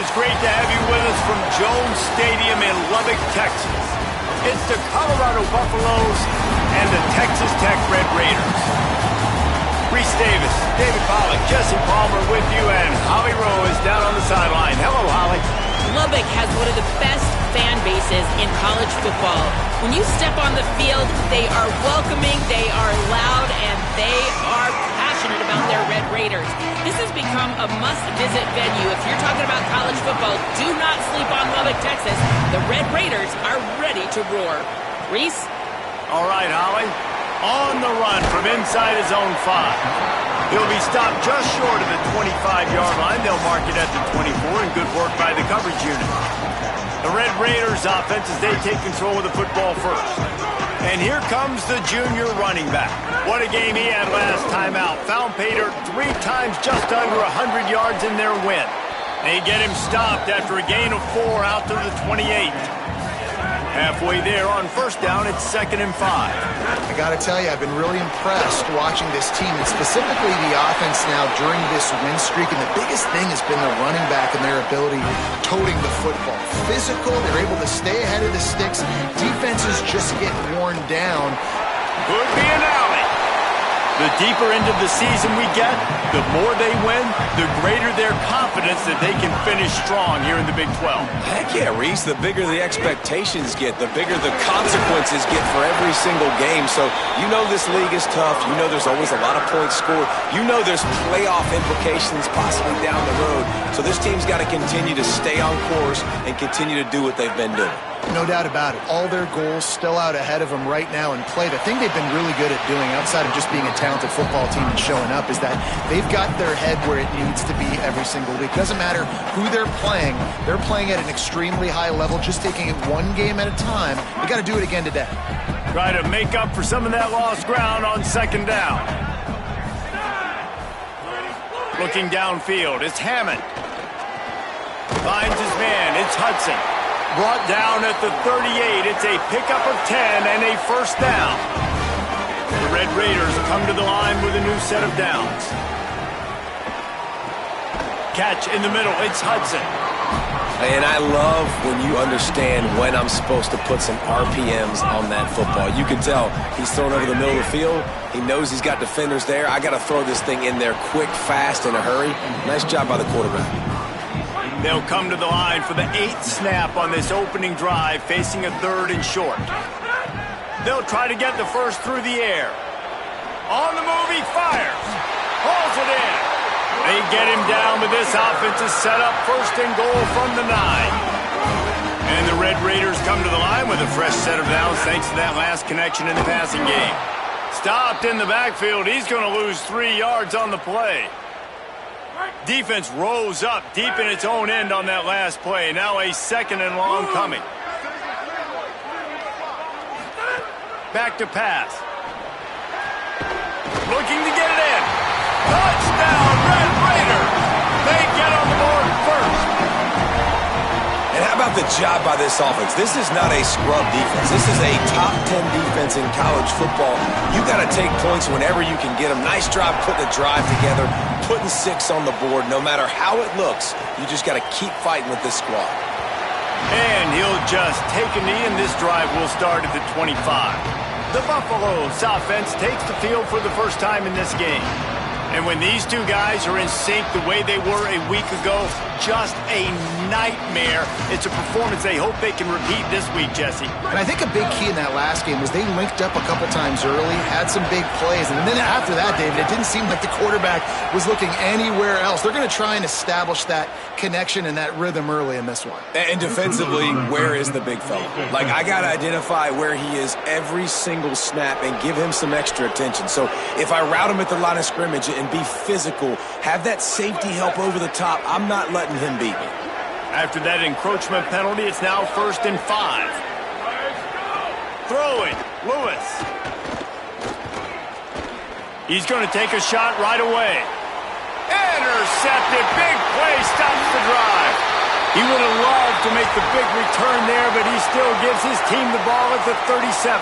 is great to have you with us from Jones Stadium in Lubbock, Texas. It's the Colorado Buffaloes and the Texas Tech Red Raiders. Reese Davis, David Pollack, Jesse Palmer with you, and Holly Rowe is down on the sideline. Hello, Holly. Lubbock has one of the best fan bases in college football. When you step on the field, they are welcoming, they are loud, and they are passionate about their Red Raiders. This has become a must-visit venue. If you're talking about college football, do not sleep on Lubbock, Texas. The Red Raiders are ready to roar. Reese? All right, Holly. On the run from inside his own 5. He'll be stopped just short of the 25-yard line. They'll mark it at the 24, and good work by the coverage unit. The Red Raiders offense as they take control of the football first. And here comes the junior running back. What a game he had last time out. Found pay dirt 3 times, just under 100 yards in their win. They get him stopped after a gain of 4 out to the 28. Halfway there on first down, it's 2nd and 5. I got to tell you, I've been really impressed watching this team, and specifically the offense now during this win streak. And the biggest thing has been the running back and their ability toting the football. Physical, they're able to stay ahead of the sticks. Defenses just get worn down. Could be an alley. The deeper into the season we get, the more they win, the greater their confidence that they can finish strong here in the Big 12. Heck yeah, Reese. The bigger the expectations get, the bigger the consequences get for every single game. So you know this league is tough. You know there's always a lot of points scored. You know there's playoff implications possibly down the road. So this team's got to continue to stay on course and continue to do what they've been doing. No doubt about it. All their goals still out ahead of them right now in play. The thing they've been really good at doing, outside of just being a talented football team and showing up, is that they've got their head where it needs to be every single week. Doesn't matter who they're playing at an extremely high level, just taking it one game at a time. They got to do it again today. Try to make up for some of that lost ground on 2nd down. Looking downfield, it's Hammond. Finds his man, it's Hudson. Brought down at the 38. It's a pickup of 10 and a first down. The Red Raiders come to the line with a new set of downs. Catch in the middle. It's Hudson. And I love when you understand when I'm supposed to put some RPMs on that football. You can tell he's thrown over the middle of the field. He knows he's got defenders there. I got to throw this thing in there quick, fast, in a hurry. Nice job by the quarterback. They'll come to the line for the 8th snap on this opening drive, facing a 3rd and short. They'll try to get the first through the air. On the move, he fires. Hauls it in. They get him down, but this offense is set up 1st and goal from the 9. And the Red Raiders come to the line with a fresh set of downs thanks to that last connection in the passing game. Stopped in the backfield. He's going to lose 3 yards on the play. Defense rose up deep in its own end on that last play. Now a 2nd and long coming. Back to pass. Looking to get it in. Touchdown, Red Raiders. They get on the board first. And how about the job by this offense? This is not a scrub defense. This is a top 10 defense in college football. You got to take points whenever you can get them. Nice job putting a drive together, putting 6 on the board. No matter how it looks, you just got to keep fighting with this squad. And he'll just take a knee, and this drive will start at the 25. The Buffaloes offense takes the field for the first time in this game. And when these two guys are in sync the way they were a week ago, just a nightmare. It's a performance they hope they can repeat this week, Jesse. And I think a big key in that last game was they linked up a couple times early, had some big plays, and then after that, David, it didn't seem like the quarterback was looking anywhere else. They're going to try and establish that connection and that rhythm early in this one. And defensively, where is the big fella? Like, I got to identify where he is every single snap and give him some extra attention. So if I route him at the line of scrimmage and be physical, have that safety help over the top, I'm not letting him beat me. After that encroachment penalty, it's now 1st and 5. Throwing, Lewis. He's going to take a shot right away. Intercepted, big play, stops the drive. He would have loved to make the big return there, but he still gives his team the ball at the 37.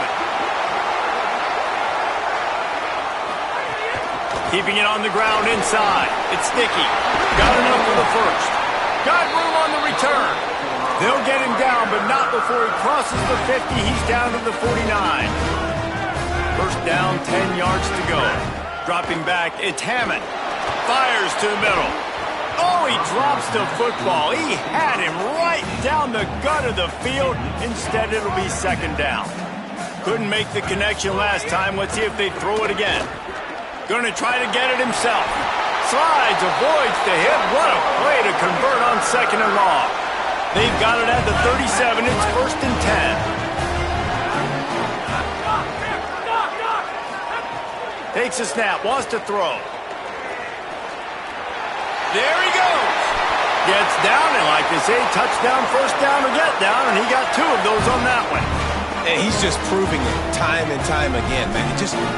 Keeping it on the ground inside. It's Sticky. Got enough for the first. Got room on the return. They'll get him down, but not before he crosses the 50. He's down to the 49. First down, 10 yards to go. Dropping back, it's Hammond. Fires to the middle. Oh, he drops the football. He had him right down the gut of the field. Instead, it'll be second down. Couldn't make the connection last time. Let's see if they throw it again. Going to try to get it himself. Slides, avoids the hit. What a play to convert on second and long. They've got it at the 37. It's first and 10. Takes a snap, wants to throw. There he goes. Gets down, and like they say, touchdown, first down, or get down, and he got 2 of those on that one. And he's just proving it time and time again, man.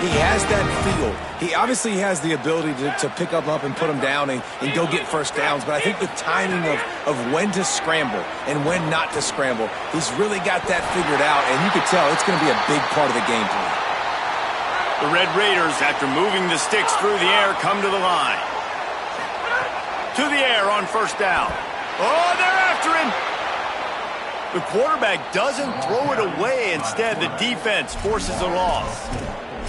He has that feel. He obviously has the ability to pick up and put them down and go get first downs. But I think the timing of when to scramble and when not to scramble, he's really got that figured out. And you could tell it's going to be a big part of the game plan. The Red Raiders, after moving the sticks through the air, come to the line. To the air on first down. Oh, they're after him. The quarterback doesn't throw it away. Instead, the defense forces a loss.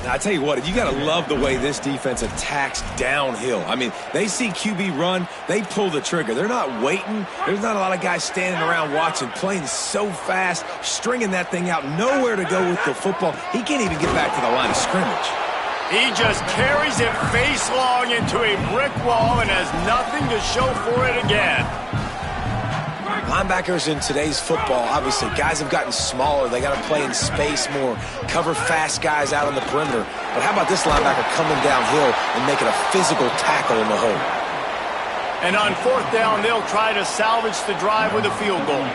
Now, I tell you what, you got to love the way this defense attacks downhill. I mean, they see QB run, they pull the trigger. They're not waiting. There's not a lot of guys standing around watching, playing so fast, stringing that thing out, nowhere to go with the football. He can't even get back to the line of scrimmage. He just carries it face long into a brick wall and has nothing to show for it again. Linebackers in today's football, obviously, guys have gotten smaller. They got to play in space more, cover fast guys out on the perimeter. But how about this linebacker coming downhill and making a physical tackle in the hole? And on fourth down, they'll try to salvage the drive with a field goal.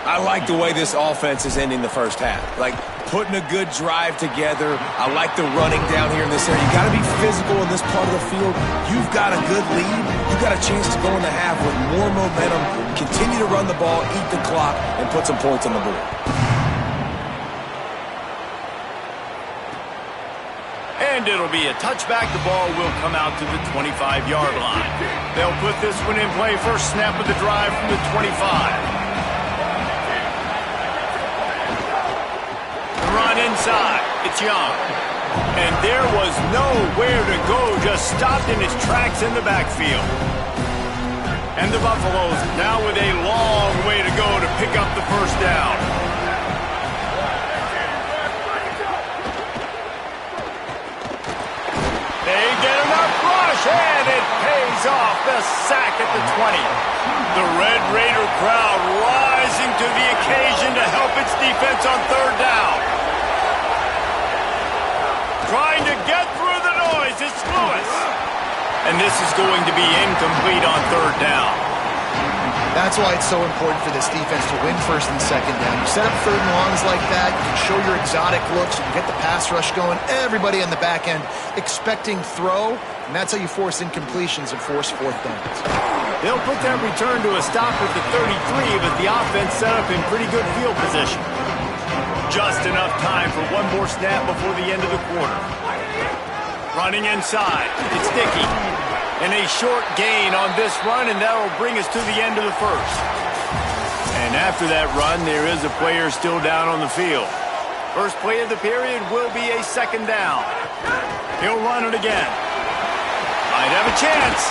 I like the way this offense is ending the first half. Like, putting a good drive together. I like the running down here in this area. You got to be physical in this part of the field. You've got a good lead. You've got a chance to go in the half with more momentum, continue to run the ball, eat the clock, and put some points on the board. And it'll be a touchback. The ball will come out to the 25-yard line. They'll put this one in play. First snap of the drive from the 25. Run inside. It's Young. And there was nowhere to go, just stopped in his tracks in the backfield. And the Buffaloes now with a long way to go to pick up the first down. They get enough rush, and it pays off. The sack at the 20. The Red Raider crowd rising to the occasion to help its defense on third down. Trying to get through the noise, it's Lewis. And this is going to be incomplete on third down. That's why it's so important for this defense to win first and second down. You set up third and longs like that, you can show your exotic looks, you can get the pass rush going, everybody on the back end expecting throw, and that's how you force incompletions and force fourth downs. They'll put that return to a stop at the 33, but the offense set up in pretty good field position. Just enough time for one more snap before the end of the quarter. Running inside, it's Dickey. And a short gain on this run, and that'll bring us to the end of the first. And after that run, there is a player still down on the field. First play of the period will be a second down. He'll run it again. Might have a chance.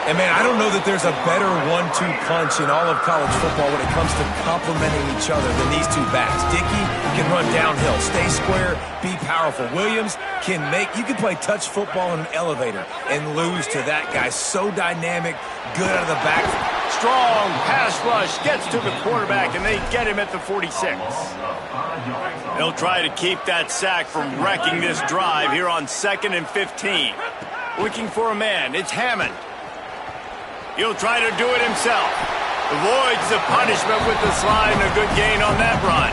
And, man, I don't know that there's a better 1-2 punch in all of college football when it comes to complementing each other than these two backs. Dickey can run downhill, stay square, be powerful. Williams you can play touch football in an elevator and lose to that guy. So dynamic, good out of the back. Strong pass rush, gets to the quarterback, and they get him at the 46. They'll try to keep that sack from wrecking this drive here on 2nd and 15. Looking for a man, it's Hammond. He'll try to do it himself. Avoids the punishment with the slide and a good gain on that run.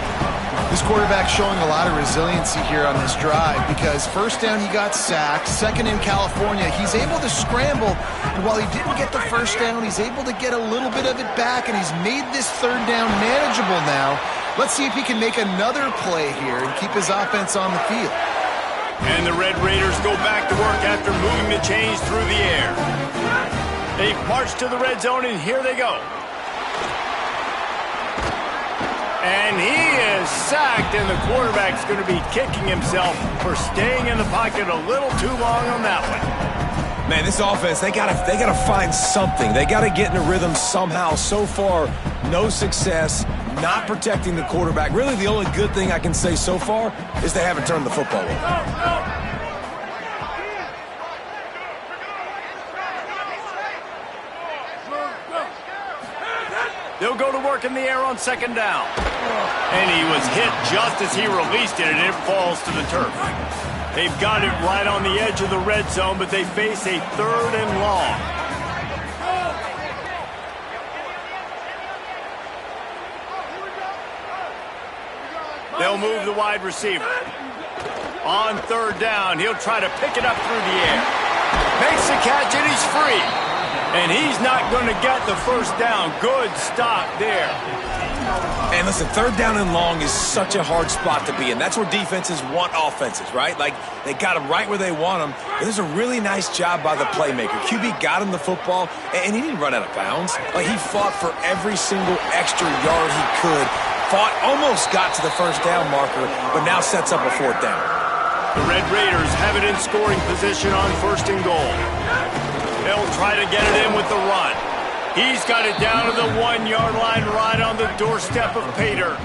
This quarterback's showing a lot of resiliency here on this drive because first down he got sacked, second in California, he's able to scramble, and while he didn't get the first down, he's able to get a little bit of it back, and he's made this third down manageable now. Let's see if he can make another play here and keep his offense on the field. And the Red Raiders go back to work after moving the chains through the air. They've marched to the red zone, and here they go. And he is sacked, and the quarterback's going to be kicking himself for staying in the pocket a little too long on that one. Man, this offense, they gotta find something. They gotta get in a rhythm somehow. So far, no success, not protecting the quarterback. Really, the only good thing I can say so far is they haven't turned the football over. They'll go to work in the air on second down. And he was hit just as he released it, and it falls to the turf. They've got it right on the edge of the red zone, but they face a 3rd and long. They'll move the wide receiver. On 3rd down, he'll try to pick it up through the air. Makes the catch, and he's free. And he's not going to get the first down. Good stop there. And listen, 3rd down and long is such a hard spot to be in. That's where defenses want offenses, right? Like, they got them right where they want them. But there's a really nice job by the playmaker. QB got him the football, and he didn't run out of bounds. Like, he fought for every single extra yard he could. Almost got to the first down marker, but now sets up a 4th down. The Red Raiders have it in scoring position on 1st and goal. They'll try to get it in with the run. He's got it down to the 1-yard line right on the doorstep of Pater.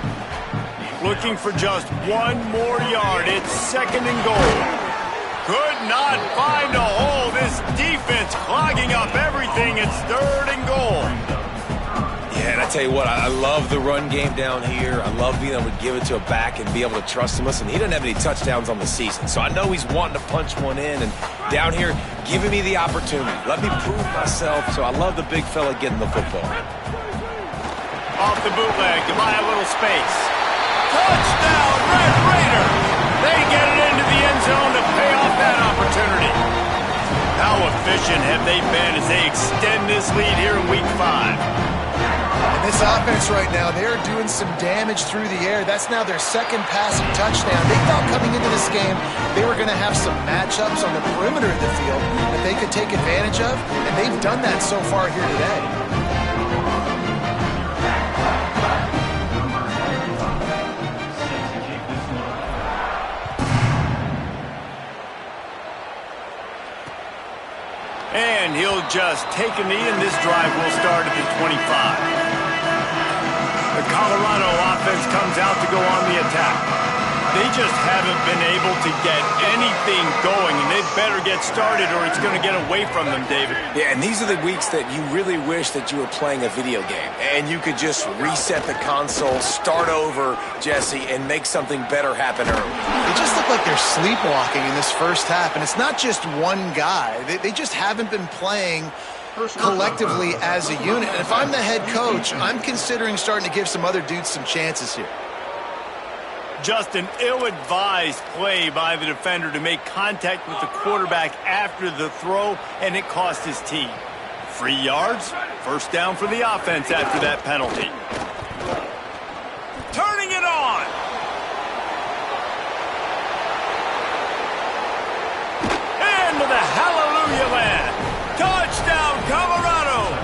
Looking for just 1 more yard. It's 2nd and goal. Could not find a hole. This defense clogging up everything. It's 3rd and goal. Yeah, and I tell you what, I love the run game down here. I love being able to give it to a back and be able to trust him. Listen, he doesn't have any touchdowns on the season, so I know he's wanting to punch one in. And down here, giving me the opportunity. Let me prove myself, so I love the big fella getting the football. Off the bootleg to buy a little space. Touchdown, Red Raider! They get it into the end zone to pay off that opportunity. How efficient have they been as they extend this lead here in Week 5? And this offense right now, they're doing some damage through the air. That's now their 2nd passing touchdown. They thought coming into this game they were going to have some matchups on the perimeter of the field that they could take advantage of, and they've done that so far here today. And he'll just take a knee, and this drive will start at the 25. The Colorado offense comes out to go on the attack. They just haven't been able to get anything going, and they better get started or it's going to get away from them, David. Yeah, and these are the weeks that you really wish that you were playing a video game and you could just reset the console, start over, Jesse, and make something better happen early. They just look like they're sleepwalking in this first half, and it's not just one guy. They just haven't been playing collectively as a unit. And if I'm the head coach, I'm considering starting to give some other dudes some chances here. Just an ill-advised play by the defender to make contact with the quarterback after the throw, and it cost his team. 3 yards, first down for the offense after that penalty. Turning it on. Into the hallelujah land. Touchdown, Colorado.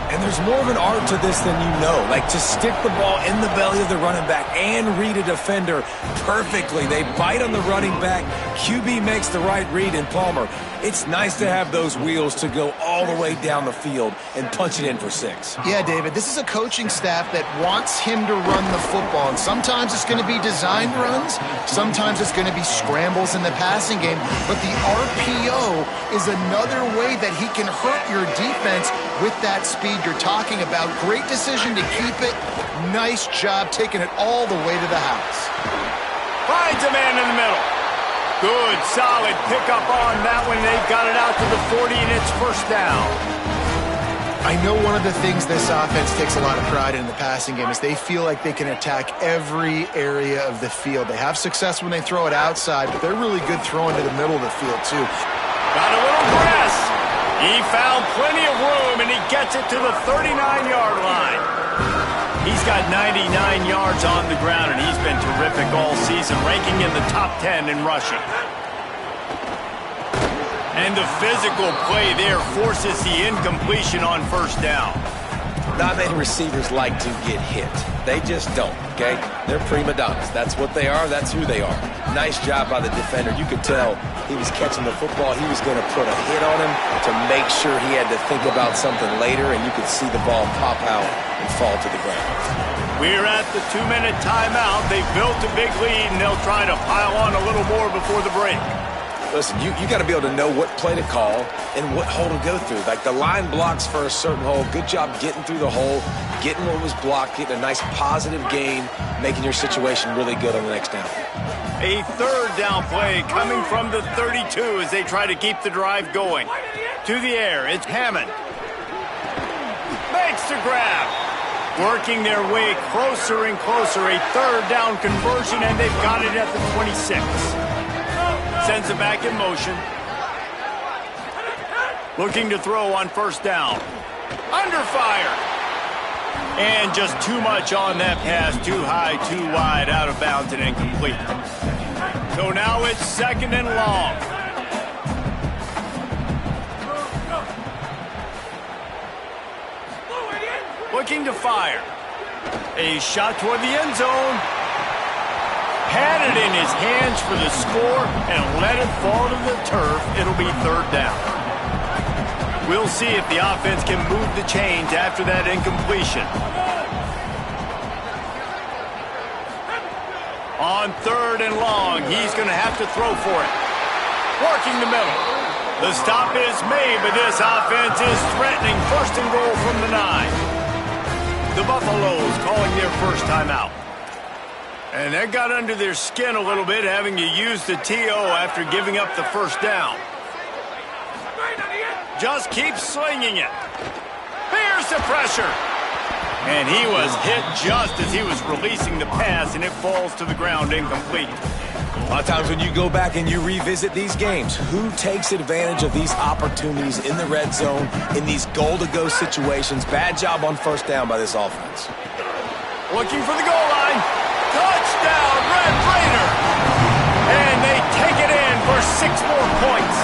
And there's more of an art to this than you know. Like, to stick the ball in the belly of the running back and read a defender perfectly. They bite on the running back. QB makes the right read in Palmer. It's nice to have those wheels to go all the way down the field and punch it in for 6. Yeah, David, this is a coaching staff that wants him to run the football. And sometimes it's going to be designed runs. Sometimes it's going to be scrambles in the passing game. But the RPO is another way that he can hurt your defense with that speed you're talking about. Great decision to keep it. Nice job taking it all the way to the house. Finds a man in the middle. Good, solid pickup on that one. They've got it out to the 40, and it's first down. I know one of the things this offense takes a lot of pride in the passing game is they feel like they can attack every area of the field. They have success when they throw it outside, but they're really good throwing to the middle of the field, too. Got a little press. He found plenty of room, and he gets it to the 39-yard line. He's got 99 yards on the ground, and he's been terrific all season, ranking in the top 10 in rushing. And the physical play there forces the incompletion on first down. Not many receivers like to get hit. They just don't, okay? They're prima donnas. That's what they are. That's who they are. Nice job by the defender. You could tell he was catching the football. He was going to put a hit on him to make sure he had to think about something later, and you could see the ball pop out and fall to the ground. We're at the 2-minute timeout. They've built a big lead, and they'll try to pile on a little more before the break. Listen, you got to be able to know what play to call and what hole to go through. Like the line blocks for a certain hole. Good job getting through the hole, getting what was blocked, getting a nice positive gain, making your situation really good on the next down. A third down play coming from the 32 as they try to keep the drive going. To the air, it's Hammond. Makes the grab. Working their way closer and closer. A third down conversion, and they've got it at the 26. Sends it back in motion. Looking to throw on first down. Under fire. And just too much on that pass. Too high, too wide, out of bounds and incomplete. So now it's second and long. Looking to fire. A shot toward the end zone. Had it in his hands for the score and let it fall to the turf. It'll be third down. We'll see if the offense can move the chains after that incompletion. On third and long, he's going to have to throw for it. Working the middle. The stop is made, but this offense is threatening first and goal from the 9. The Buffaloes calling their first timeout. And that got under their skin a little bit, having to use the TO after giving up the first down. Just keeps slinging it. Here's the pressure. And he was hit just as he was releasing the pass, and it falls to the ground incomplete. A lot of times when you go back and you revisit these games, who takes advantage of these opportunities in the red zone, in these goal-to-go situations? Bad job on first down by this offense. Looking for the goal line. Touchdown, Red Raider! And they take it in for 6 more points.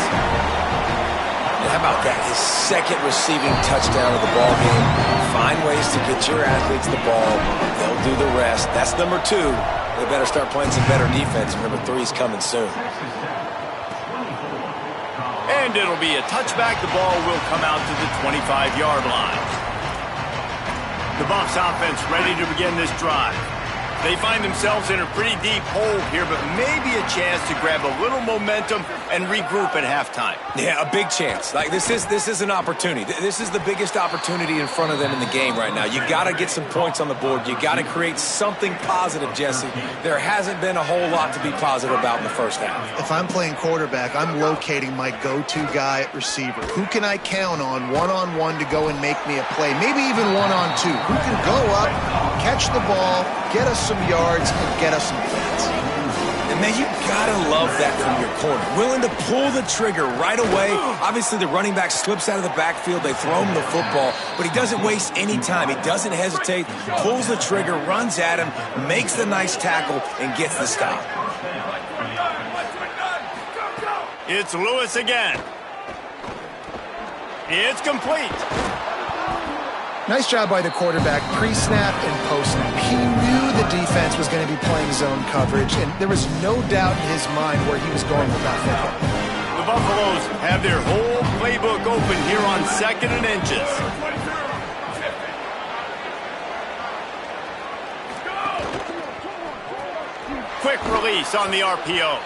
And how about that? His second receiving touchdown of the ball game. Find ways to get your athletes the ball. They'll do the rest. That's number 2. They better start playing some better defense. Number 3's coming soon. And it'll be a touchback. The ball will come out to the 25-yard line. The Bucs offense ready to begin this drive. They find themselves in a pretty deep hole here, but maybe a chance to grab a little momentum and regroup at halftime. Yeah, a big chance. Like this is an opportunity. This is the biggest opportunity in front of them in the game right now. You got to get some points on the board. You got to create something positive, Jesse. There hasn't been a whole lot to be positive about in the first half. If I'm playing quarterback, I'm locating my go-to guy at receiver. Who can I count on one-on-one to go and make me a play? Maybe even one-on-two. Who can go up, catch the ball, get us some yards, and get us some points. And man, you gotta love that from your corner. Willing to pull the trigger right away. Obviously, the running back slips out of the backfield. They throw him the football, but he doesn't waste any time. He doesn't hesitate, pulls the trigger, runs at him, makes the nice tackle, and gets the stop. It's Lewis again. It's complete. Nice job by the quarterback, pre-snap and post-snap. He knew the defense was going to be playing zone coverage, and there was no doubt in his mind where he was going with that football. The Buffaloes have their whole playbook open here on 2nd and inches. Quick release on the RPO.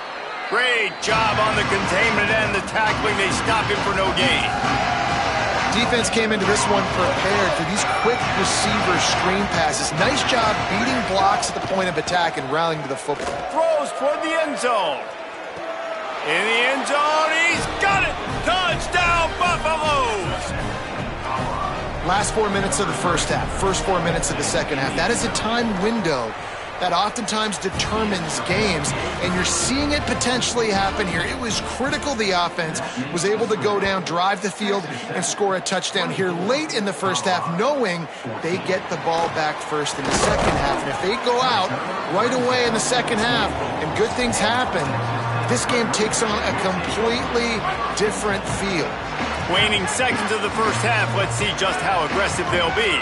Great job on the containment and the tackling. They stop him for no gain. Defense came into this one prepared for these quick receiver screen passes. Nice job beating blocks at the point of attack and rallying to the football. Throws toward the end zone. In the end zone, he's got it. Touchdown, Buffaloes. Last 4 minutes of the first half, first 4 minutes of the second half. That is a time window that oftentimes determines games, and you're seeing it potentially happen here. It was critical the offense was able to go down, drive the field, and score a touchdown here late in the first half, knowing they get the ball back first in the second half. And if they go out right away in the second half and good things happen, this game takes on a completely different feel. Waning seconds of the first half. Let's see just how aggressive they'll be.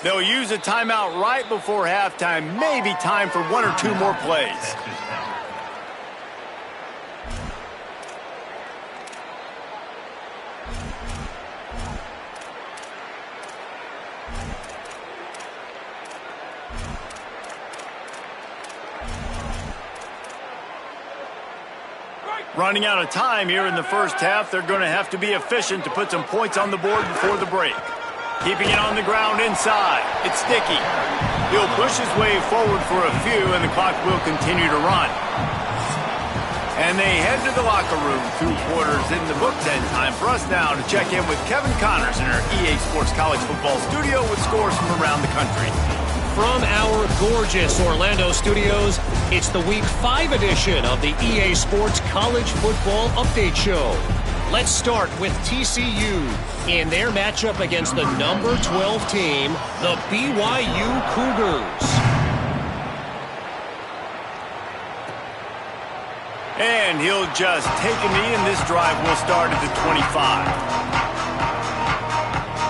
They'll use a timeout right before halftime. Maybe time for one or two more plays. Running out of time here in the first half. They're going to have to be efficient to put some points on the board before the break. Keeping it on the ground inside. It's sticky. He'll push his way forward for a few, and the clock will continue to run. And they head to the locker room. 2 quarters in the books, and time for us now to check in with Kevin Connors in our EA Sports College Football studio with scores from around the country. From our gorgeous Orlando studios, it's the Week 5 edition of the EA Sports College Football Update Show. Let's start with TCU in their matchup against the number 12 team, the BYU Cougars. And he'll just take a knee, and this drive will start at the 25.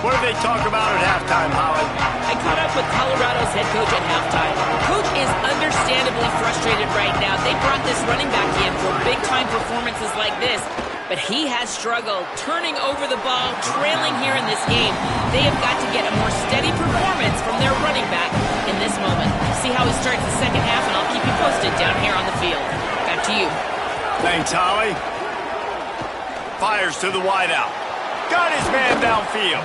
What did they talk about at halftime, Holly? I caught up with Colorado's head coach at halftime. Coach is understandably frustrated right now. They brought this running back in for big-time performances like this, but he has struggled turning over the ball, trailing here in this game. They have got to get a more steady performance from their running back in this moment. See how he starts the second half, and I'll keep you posted down here on the field. Back to you. Thanks, Holly. Fires to the wideout. Got his man downfield.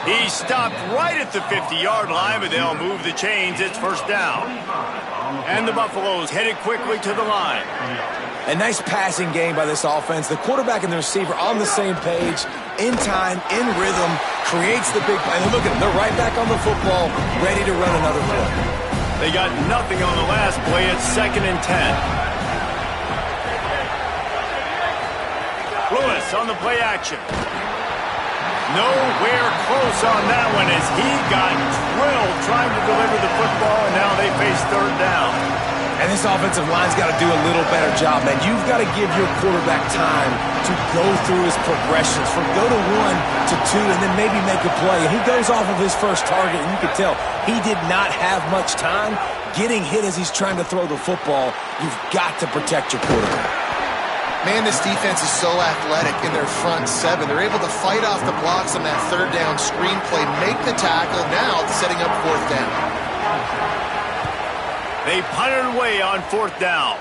He stopped right at the 50-yard line, but they'll move the chains. It's first down. And the Buffaloes headed quickly to the line. A nice passing game by this offense. The quarterback and the receiver on the same page, in time, in rhythm, creates the big play. And look at them. They're right back on the football, ready to run another play. They got nothing on the last play. It's 2nd and 10. Lewis on the play action. Nowhere close on that one as he got drilled trying to deliver the football, and now they face 3rd down. And this offensive line's got to do a little better job, man. You've got to give your quarterback time to go through his progressions from go to 1 to 2 and then maybe make a play. And he goes off of his first target, and you can tell he did not have much time getting hit as he's trying to throw the football. You've got to protect your quarterback. Man, this defense is so athletic in their front 7. They're able to fight off the blocks on that 3rd down screenplay, make the tackle, now setting up 4th down. They punted away on 4th down.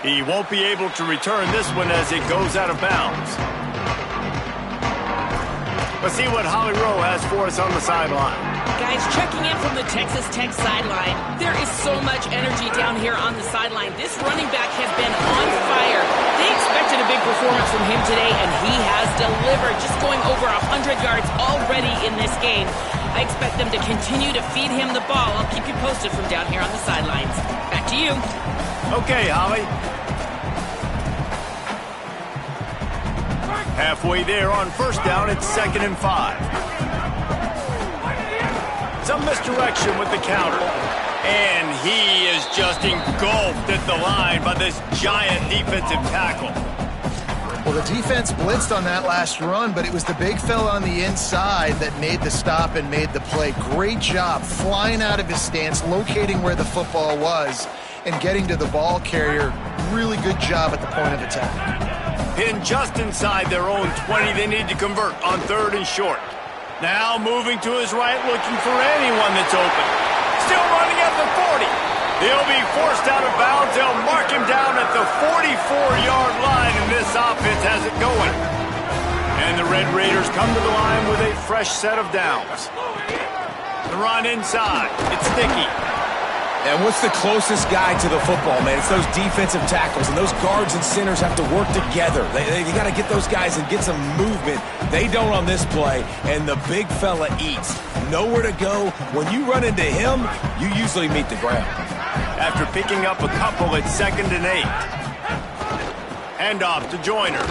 He won't be able to return this one as it goes out of bounds. Let's see what Holly Rowe has for us on the sideline. Guys, checking in from the Texas Tech sideline. There is so much energy down here on the sideline. This running back has been on fire. They expected a big performance from him today, and he has delivered, just going over 100 yards already in this game. I expect them to continue to feed him the ball. I'll keep you posted from down here on the sidelines. Back to you. Okay, Holly. Halfway there on 1st down, it's 2nd and 5. Some misdirection with the counter. And he is just engulfed at the line by this giant defensive tackle. Well, the defense blitzed on that last run, but it was the big fella on the inside that made the stop and made the play. Great job flying out of his stance, locating where the football was, and getting to the ball carrier. Really good job at the point of attack. Pinned just inside their own 20. They need to convert on 3rd and short. Now moving to his right, looking for anyone that's open. Still running at the 40. He'll be forced out of bounds. They'll mark him down at the 44-yard line, and this offense has it going. And the Red Raiders come to the line with a fresh set of downs. The run inside. It's sticky. And what's the closest guy to the football, man? It's those defensive tackles, and those guards and centers have to work together. They got to get those guys and get some movement. They don't on this play, and the big fella eats. Nowhere to go. When you run into him, you usually meet the ground. After picking up a couple, it's 2nd and 8. Handoff to Joyner.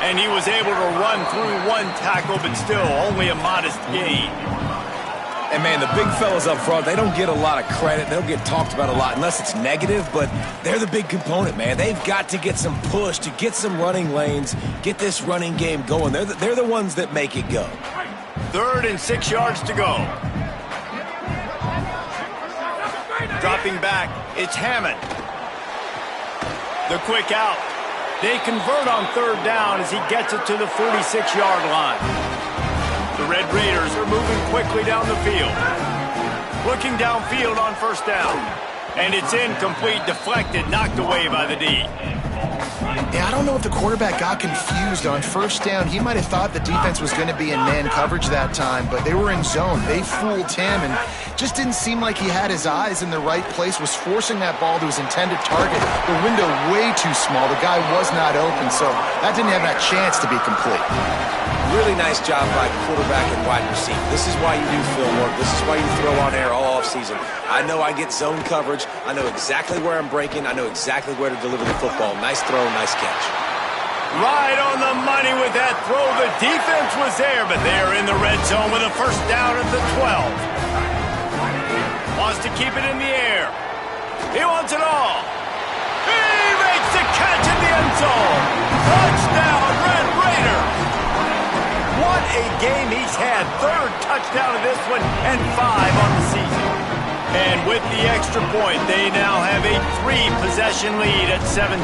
And he was able to run through one tackle, but still only a modest gain. And, man, the big fellas up front, they don't get a lot of credit. They'll get talked about a lot unless it's negative, but they're the big component, man. They've got to get some push, to get some running lanes, get this running game going. They're the ones that make it go. 3rd and 6 yards to go. Dropping back, it's Hammond. The quick out. They convert on 3rd down as he gets it to the 46-yard line. The Red Raiders are moving quickly down the field. Looking downfield on 1st down. And it's incomplete, deflected, knocked away by the D. Yeah, I don't know if the quarterback got confused on 1st down. He might have thought the defense was going to be in man coverage that time, but they were in zone. They fooled him and just didn't seem like he had his eyes in the right place, was forcing that ball to his intended target. The window way too small. The guy was not open, so that didn't have that chance to be complete. Really nice job by quarterback and wide receiver. This is why you do film work. This is why you throw on air all offseason. I know I get zone coverage. I know exactly where I'm breaking. I know exactly where to deliver the football. Nice throw, nice catch. Right on the money with that throw. The defense was there, but they're in the red zone with a 1st down at the 12. Wants to keep it in the air. He wants it all. He makes the catch in the end zone. Touchdown, Red Raiders. What a game he's had. 3rd touchdown of this one and 5 on the season. And with the extra point, they now have a 3-possession lead at 17.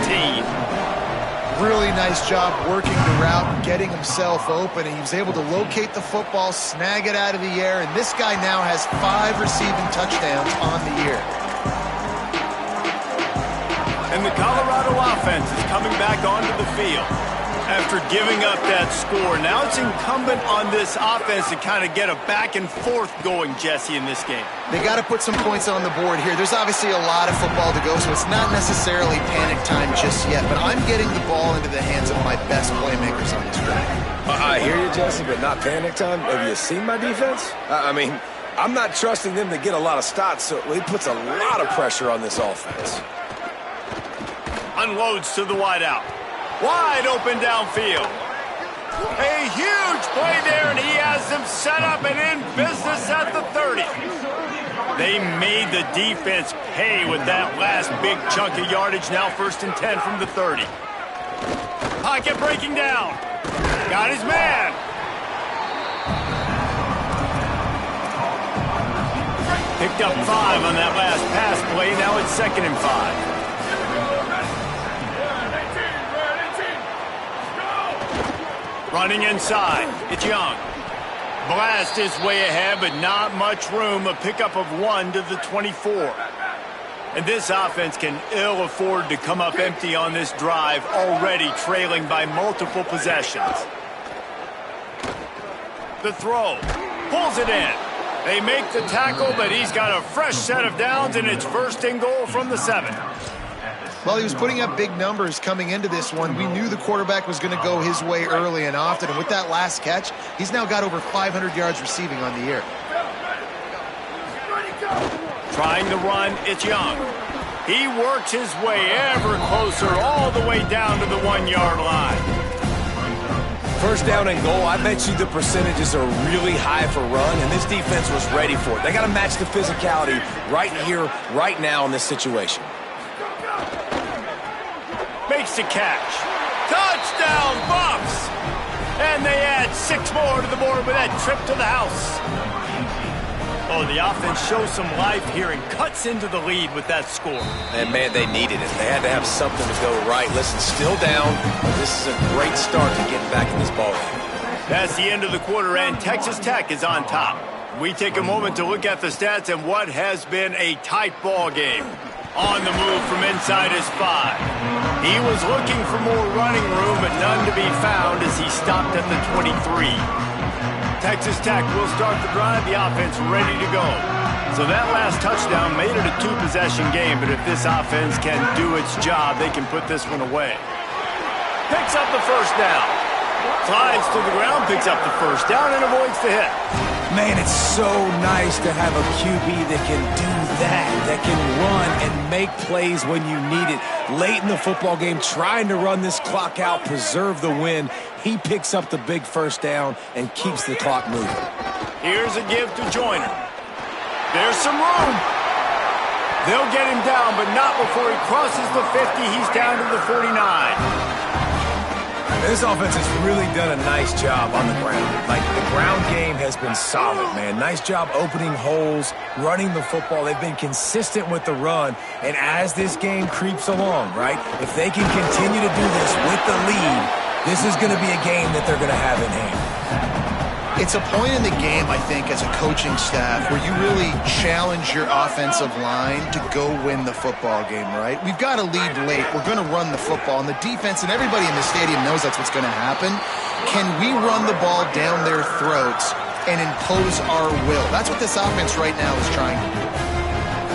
Really nice job working the route and getting himself open. And he was able to locate the football, snag it out of the air, and this guy now has 5 receiving touchdowns on the year. And the Colorado offense is coming back onto the field. After giving up that score, now it's incumbent on this offense to kind of get a back and forth going, Jesse, in this game. They got to put some points on the board here. There's obviously a lot of football to go, so it's not necessarily panic time just yet, but I'm getting the ball into the hands of my best playmakers on this drive. I hear you, Jesse, but not panic time. Have you seen my defense? I mean, I'm not trusting them to get a lot of stops, so it puts a lot of pressure on this offense. Unloads to the wideout. Wide open downfield. A huge play there, and he has them set up and in business at the 30. They made the defense pay with that last big chunk of yardage. Now 1st and 10 from the 30. Pocket breaking down. Got his man. Picked up 5 on that last pass play. Now it's 2nd and 5. Running inside, it's Young. Blast his way ahead, but not much room. A pickup of 1 to the 24. And this offense can ill afford to come up empty on this drive, already trailing by multiple possessions. The throw, pulls it in. They make the tackle, but he's got a fresh set of downs, and it's 1st and goal from the 7. Well, he was putting up big numbers coming into this one. We knew the quarterback was going to go his way early and often, and with that last catch, he's now got over 500 yards receiving on the year. Trying to run, it's Young. He works his way ever closer all the way down to the 1-yard line. 1st down and goal, I bet you the percentages are really high for run, and this defense was ready for it. They got to match the physicality right here, right now in this situation. Makes the catch. Touchdown, Buffs! And they add 6 more to the board with that trip to the house. Oh, the offense shows some life here and cuts into the lead with that score. And, man, they needed it. They had to have something to go right. Listen, still down, but this is a great start to getting back in this ballgame. That's the end of the quarter, and Texas Tech is on top. We take a moment to look at the stats and what has been a tight ball game. On the move from inside his 5. He was looking for more running room, but none to be found as he stopped at the 23. Texas Tech will start the drive, the offense ready to go. So that last touchdown made it a 2-possession game, but if this offense can do its job, they can put this one away. Picks up the 1st down. Slides to the ground, picks up the 1st down, and avoids the hit. Man, it's so nice to have a QB that can do that can run and make plays when you need it. Late in the football game, trying to run this clock out, preserve the win. He picks up the big first down and keeps the clock moving. Here's a give to Joyner. There's some room. They'll get him down, but not before he crosses the 50. He's down to the 49. This offense has really done a nice job on the ground. Like, the ground game has been solid, man. Nice job opening holes, running the football. They've been consistent with the run. And as this game creeps along, right, if they can continue to do this with the lead, this is going to be a game that they're going to have in hand. It's a point in the game, I think, as a coaching staff where you really challenge your offensive line to go win the football game, right? We've got to lead late. We're going to run the football. And the defense and everybody in the stadium knows that's what's going to happen. Can we run the ball down their throats and impose our will? That's what this offense right now is trying to do.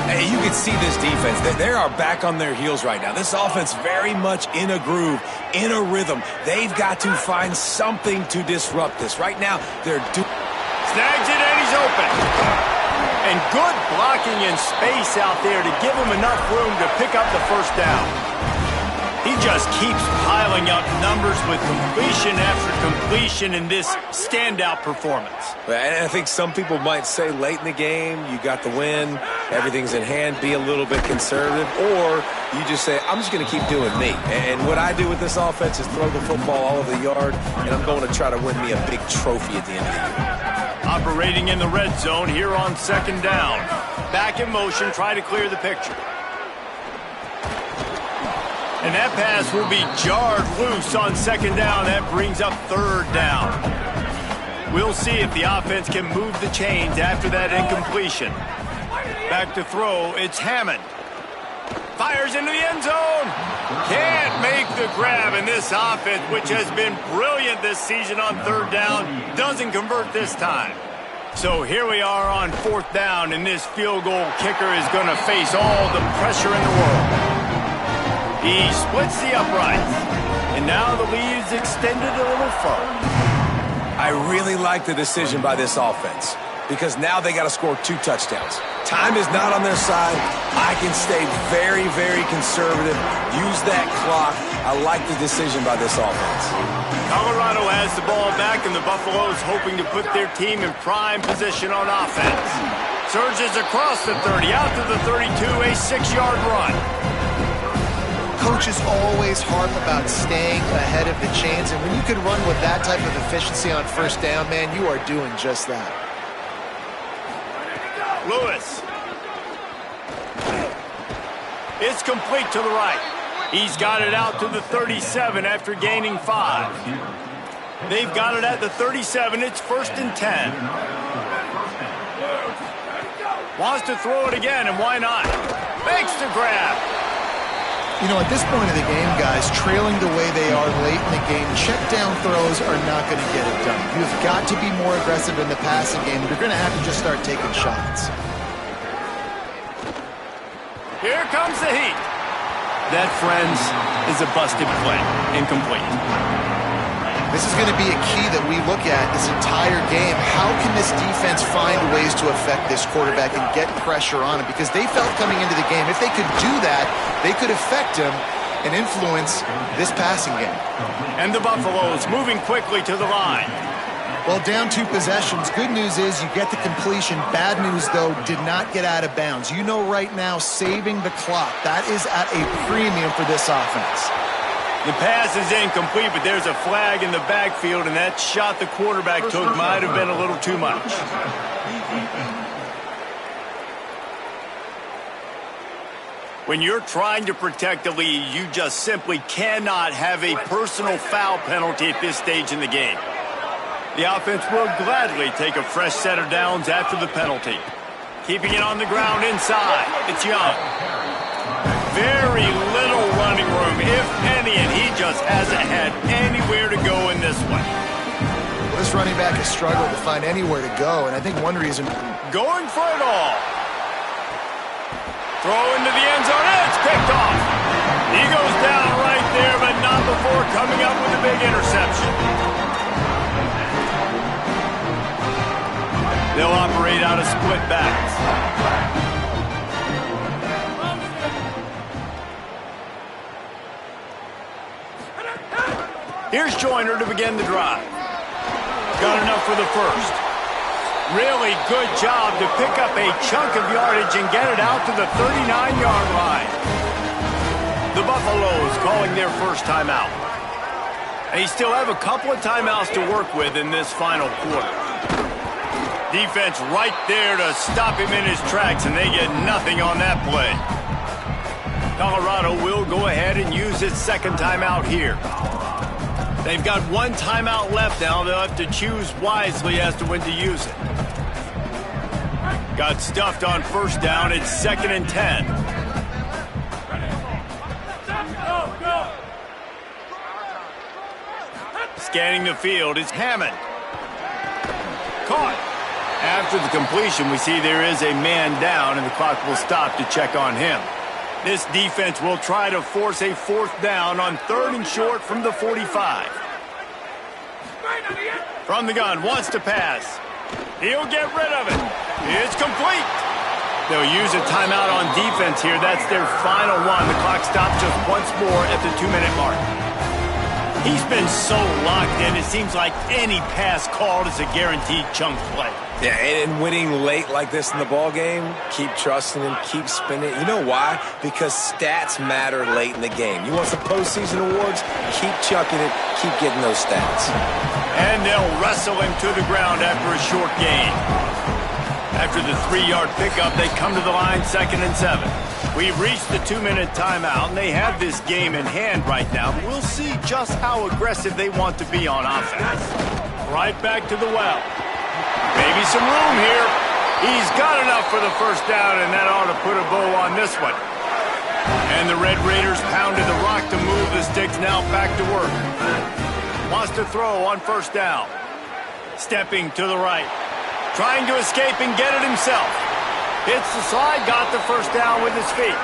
Hey, you can see this defense. They are back on their heels right now. This offense very much in a groove, in a rhythm. They've got to find something to disrupt this. Right now, they're snags it and he's open. And good blocking in space out there to give him enough room to pick up the first down. He just keeps piling up numbers with completion after completion in this standout performance. And I think some people might say late in the game, you got the win, everything's in hand, be a little bit conservative, or you just say, I'm just going to keep doing me. And what I do with this offense is throw the football all over the yard, and I'm going to try to win me a big trophy at the end of the year. Operating in the red zone here on second down. Back in motion, try to clear the picture. And that pass will be jarred loose on second down. That brings up third down. We'll see if the offense can move the chains after that incompletion. Back to throw, it's Hammond. Fires into the end zone. Can't make the grab, and this offense, which has been brilliant this season on third down, doesn't convert this time. So here we are on fourth down, and this field goal kicker is going to face all the pressure in the world. He splits the uprights, and now the lead is extended a little further. I really like the decision by this offense because now they got to score 2 touchdowns. Time is not on their side. I can stay very, very conservative, use that clock. I like the decision by this offense. Colorado has the ball back, and the Buffaloes hoping to put their team in prime position on offense. Surges across the 30, out to the 32, a 6-yard run. Coaches always harp about staying ahead of the chains, and when you can run with that type of efficiency on first down, man, you are doing just that. Lewis. It's complete to the right. He's got it out to the 37 after gaining 5. They've got it at the 37. It's 1st and 10. Wants to throw it again, and why not? Makes the grab. You know, at this point of the game, guys, trailing the way they are late in the game, check down throws are not going to get it done. You've got to be more aggressive in the passing game. You're going to have to just start taking shots. Here comes the heat. That, friends, is a busted play. Incomplete. This is going to be a key that we look at this entire game. How can this defense find ways to affect this quarterback and get pressure on him? Because they felt coming into the game, if they could do that, they could affect him and influence this passing game. And the Buffaloes moving quickly to the line. Well, down 2 possessions. Good news is you get the completion. Bad news, though, did not get out of bounds. You know right now, saving the clock, that is at a premium for this offense. The pass is incomplete, but there's a flag in the backfield, and that shot the quarterback took might have been a little too much. When you're trying to protect the lead, you just simply cannot have a personal foul penalty at this stage in the game. The offense will gladly take a fresh set of downs after the penalty. Keeping it on the ground inside. It's Young. Very little running room, if any, and he just hasn't had anywhere to go in this one. Well, this running back has struggled to find anywhere to go, and I think one reason... Going for it all. Throw into the end zone, and it's picked off. He goes down right there, but not before coming up with a big interception. They'll operate out of split backs. Here's Joyner to begin the drive. Got enough for the first. Really good job to pick up a chunk of yardage and get it out to the 39-yard line. The Buffaloes calling their first timeout. They still have a couple of timeouts to work with in this final quarter. Defense right there to stop him in his tracks, and they get nothing on that play. Colorado will go ahead and use its second timeout here. They've got one timeout left now. They'll have to choose wisely as to when to use it. Got stuffed on first down. It's 2nd and 10. Scanning the field is Hammond. Caught. After the completion, we see there is a man down, and the clock will stop to check on him. This defense will try to force a 4th down on 3rd and short from the 45. From the gun, wants to pass. He'll get rid of it. It's complete. They'll use a timeout on defense here. That's their final one. The clock stops just once more at the 2-minute mark. He's been so locked in, it seems like any pass called is a guaranteed chunk play. Yeah, and winning late like this in the ball game, keep trusting him, keep spinning. You know why? Because stats matter late in the game. You want some postseason awards? Keep chucking it, keep getting those stats. And they'll wrestle him to the ground after a short gain. After the 3-yard pickup, they come to the line 2nd and 7. We've reached the 2-minute timeout, and they have this game in hand right now. We'll see just how aggressive they want to be on offense. Right back to the well. Maybe some room here. He's got enough for the first down, and that ought to put a bow on this one. And the Red Raiders pounded the rock to move the sticks, now back to work. Wants to throw on first down. Stepping to the right. Trying to escape and get it himself. Hits the slide, got the first down with his feet.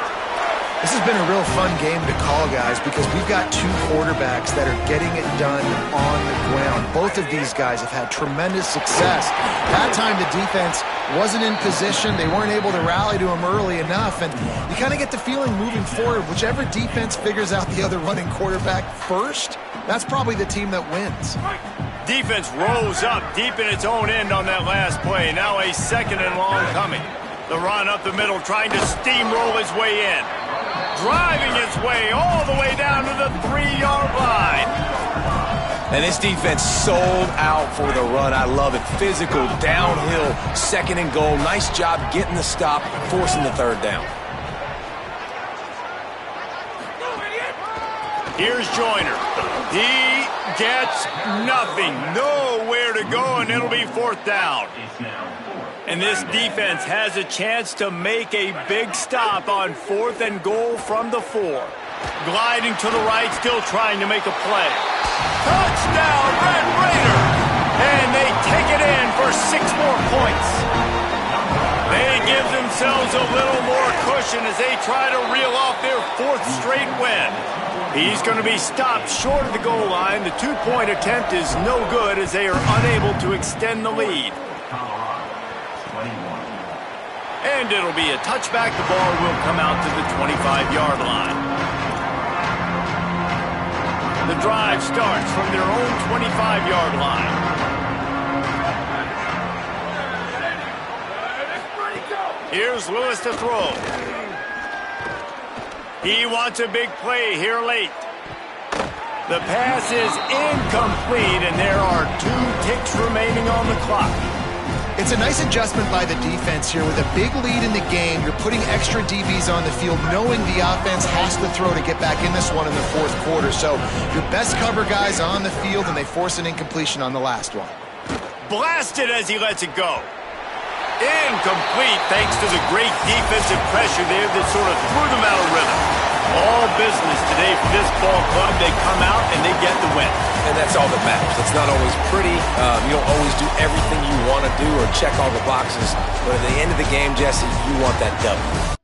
This has been a real fun game to call, guys, because we've got two quarterbacks that are getting it done on the ground. Both of these guys have had tremendous success. That time the defense wasn't in position. They weren't able to rally to him early enough, and you kind of get the feeling moving forward, whichever defense figures out the other running quarterback first, that's probably the team that wins. Defense rose up deep in its own end on that last play. Now a 2nd and long coming. The run up the middle, trying to steamroll his way in. Driving his way all the way down to the 3-yard line. And this defense sold out for the run. I love it. Physical, downhill, 2nd and goal. Nice job getting the stop, forcing the 3rd down. Here's Joyner. He gets nothing. Nowhere to go, and it'll be 4th down. And this defense has a chance to make a big stop on 4th and goal from the 4. Gliding to the right, still trying to make a play. Touchdown, Red Raider! And they take it in for 6 more points. They give themselves a little more cushion as they try to reel off their 4th straight win. He's going to be stopped short of the goal line. The 2-point attempt is no good as they are unable to extend the lead. And it'll be a touchback. The ball will come out to the 25-yard line. The drive starts from their own 25-yard line. Here's Lewis to throw. He wants a big play here late. The pass is incomplete, and there are 2 ticks remaining on the clock. It's a nice adjustment by the defense here. With a big lead in the game, you're putting extra DBs on the field, knowing the offense has to throw to get back in this one in the 4th quarter. So your best cover guys on the field, and they force an incompletion on the last one. Blasted as he lets it go. Incomplete thanks to the great defensive pressure there that sort of threw them out of rhythm. All business today for this ball club. They come out and they get the win. And that's all that matters. It's not always pretty. You don't always do everything you want to do or check all the boxes. But at the end of the game, Jesse, you want that W.